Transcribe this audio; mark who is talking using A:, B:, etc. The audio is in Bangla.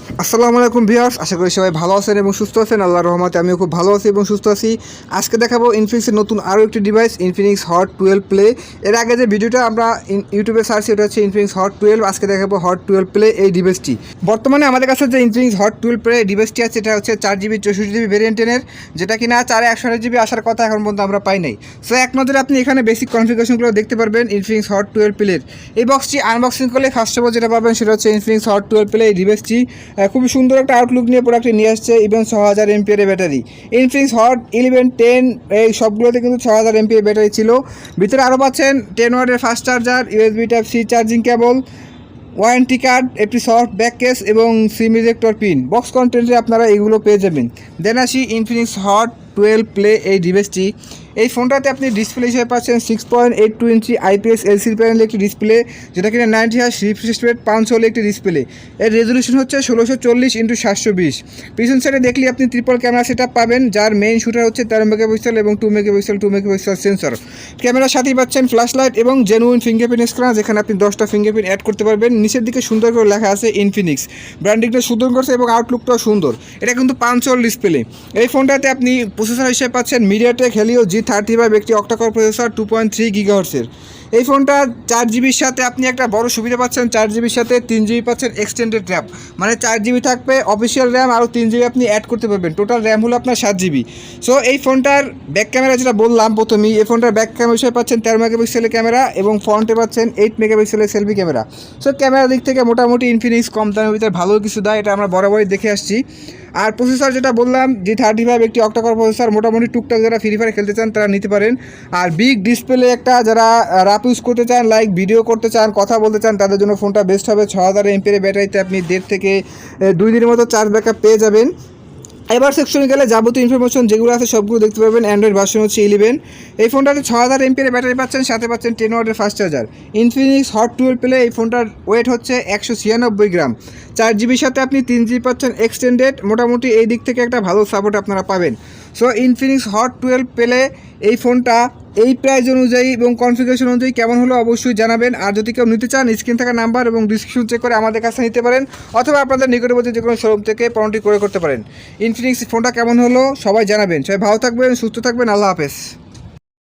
A: আসসালামু আলাইকুম ভিউয়ার্স, আশা করি সবাই ভালো আছেন এবং সুস্থ আছেন। আল্লাহর রহমতে আমিও খুব ভালো আছি এবং সুস্থ আছি। আজকে দেখাবো ইনফিনিক্সের নতুন আরও একটি ডিভাইস, ইনফিনিক্স হট 12 প্লে। এর আগে যে ভিডিওটা আমরা ইউটিউবে সার্চি ওটা হচ্ছে ইনফিনিক্স হট 12। আজকে দেখাবো হট 12 প্লে এই ডিভাইসটি। বর্তমানে আমাদের কাছে যে ইনফিনিক্স হট 12 প্লে ডিভাইসটি আছে এটা হচ্ছে 4GB 64GB ভেরিয়েন্টের, যেটা কিনা 4/128GB আসার কথা এখন পর্যন্ত আমরা পাই নাই। সো এক নজরে আপনি এখানে বেসিক কনফিগারেশনগুলো দেখতে পারবেন ইনফিনিক্স হট 12 প্লের। এই বক্সটি আনবক্সিং করলে ফার্স্ট অফ অল যেটা পাবেন সেটা হচ্ছে ইনফিনিক্স হট 12 প্লে এই ডিভাইসটি। খুবই সুন্দর একটা আউটলুক নিয়ে প্রোডাক্টটি নিয়ে আসছে। ইভেন 6000 এমপিএর ব্যাটারি, ইনফিনিক্স হট 11, 10 এই সবগুলোতে কিন্তু 6000 এমপিএর ব্যাটারি ছিল। ভিতরে আরও পাচ্ছেন 10 ওয়াটের fast charger, USB Type-C charging cable, warranty card, একটি সফট ব্যাক কেস এবং সিম ইজেক্টর পিন। বক্স কন্টেন্টে আপনারা এগুলো পেয়ে যাবেন। দেন আসি ইনফিনিক্স হট 12 প্লে এই ডিভাইসটি। এই ফোনটাতে আপনি ডিসপ্লে হিসেবে পাচ্ছেন 6.82 ইঞ্চি IPS LCD প্যানেলের একটি ডিসপ্লে, যেটা কিনা 90 হার্জ রিফ্রেশ রেট 500 হলে একটি ডিসপ্লে। এর রেজলিউশন হচ্ছে 1640x720। পিছন সাইডে দেখলে আপনি ট্রিপল ক্যামেরা সেট পাবেন, যার মেইন শুটার হচ্ছে 13 মেগাপিক্সেল এবং 2 মেগাপিক্সেল সেন্সর। ক্যামেরার সাথেই পাচ্ছেন ফ্ল্যাশ লাইট এবং জেনুইন ফিঙ্গারপ্রিন্ট স্ক্যানার, যেখানে আপনি 10টা ফিঙ্গারপ্রিন্ট অ্যাড করতে পারবেন। নিচের দিকে সুন্দর করে লেখা আছে ইনফিনিক্স, ব্র্যান্ডিংটা সুন্দর করছে এবং আউটলুকটাও সুন্দর। এটা কিন্তু 500 ডিসপ্লে। এই ফোনটাতে আপনি প্রসেসর হিসেবে পাচ্ছেন মিডিয়াটেক হেলিও G35 একটি অক্টাকোর প্রসেসর 2.3 GHz। এই ফোনটা 4GBর সাথে আপনি একটা বড় সুবিধা পাচ্ছেন। 4GBর সাথে 3GB পাচ্ছেন এক্সটেন্ডেড র্যাম, মানে 4GB থাকবে অফিসিয়াল র্যাম, আরও 3GB আপনি অ্যাড করতে পারবেন। টোটাল র্যাম হলো আপনার 7GB। সো এই ফোনটার ব্যাক ক্যামেরা যেটা বললাম প্রথমেই, এই ফোনটার ব্যাক ক্যামেরা হিসেবে পাচ্ছেন 13 মেগাপিক্সেলের ক্যামেরা এবং ফ্রন্টে পাচ্ছেন 8 মেগাপিক্সেলের সেলফি ক্যামেরা। সো ক্যামেরার দিক থেকে মোটামুটি ইনফিনিক্স কম দামের ভিতরে ভালো কিছু দেয়, এটা আমরা বরাবরই দেখে আসছি। আর প্রসেসর যেটা বললাম G35 একটি অক্টাকোর প্রসেসর, মোটামুটি টুকটাক যারা ফ্রি ফায়ার খেলতে চান তারা নিতে পারেন। আর বিগ ডিসপ্লে একটা যারা রাপ ইউজ করতে চান, লাইক ভিডিও করতে চান, কথা বলতে চান, তাদের জন্য ফোনটা বেস্ট হবে। 6000 এমপিএর ব্যাটারিতে আপনি 1.5 থেকে 2 দিনের মতো চার্জ ব্যাকআপ পেয়ে যাবেন। এবার সেকশনে গেলে যাবতীয় ইনফরমেশন যেগুলো আছে সবগুলো দেখতে পাবেন। অ্যান্ড্রয়েড ভার্সন হচ্ছে 11। এই ফোনটাতে 6000 এমপিএর ব্যাটারি পাচ্ছেন, সাথে পাচ্ছেন 10 ওয়াটের fast charger. Infinix hot 12 play এই ফোনটার ওয়েট হচ্ছে 196 গ্রাম। 4GBর সাথে আপনি 3GB পাচ্ছেন এক্সটেন্ডেড। মোটামুটি এই দিক থেকে একটা ভালো সাপোর্ট আপনারা পাবেন। সো ইনফিনিক্স হট 12 প্লে এই ফোনটা এই প্রাইস অনুযায়ী এবং কনফিগারেশন অনুযায়ী কেমন হলো অবশ্যই জানাবেন। আর যদি কেউ নিতে চান স্ক্রিন থাকা নাম্বার এবং ডিসক্রিপশন চেক করে আমাদের কাছে নিতে পারেন, অথবা আপনাদের নিকটবর্তী যে কোনো শোরুম থেকে পণ্যটি ক্রয় করতে পারেন। ইনফিনিক্স ফোনটা কেমন হলো সবাই জানাবেন। সবাই ভালো থাকবেন, সুস্থ থাকবেন। আল্লাহ হাফেজ।